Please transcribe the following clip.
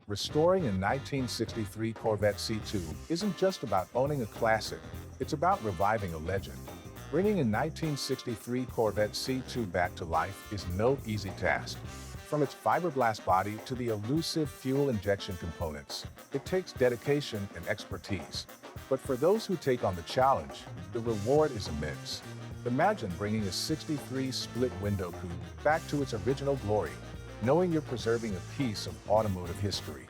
Restoring a 1963 Corvette C2 isn't just about owning a classic, it's about reviving a legend. Bringing a 1963 Corvette C2 back to life is no easy task. From its fiberglass body to the elusive fuel injection components, it takes dedication and expertise. But for those who take on the challenge, the reward is immense. Imagine bringing a '63 split window coupe back to its original glory, knowing you're preserving a piece of automotive history.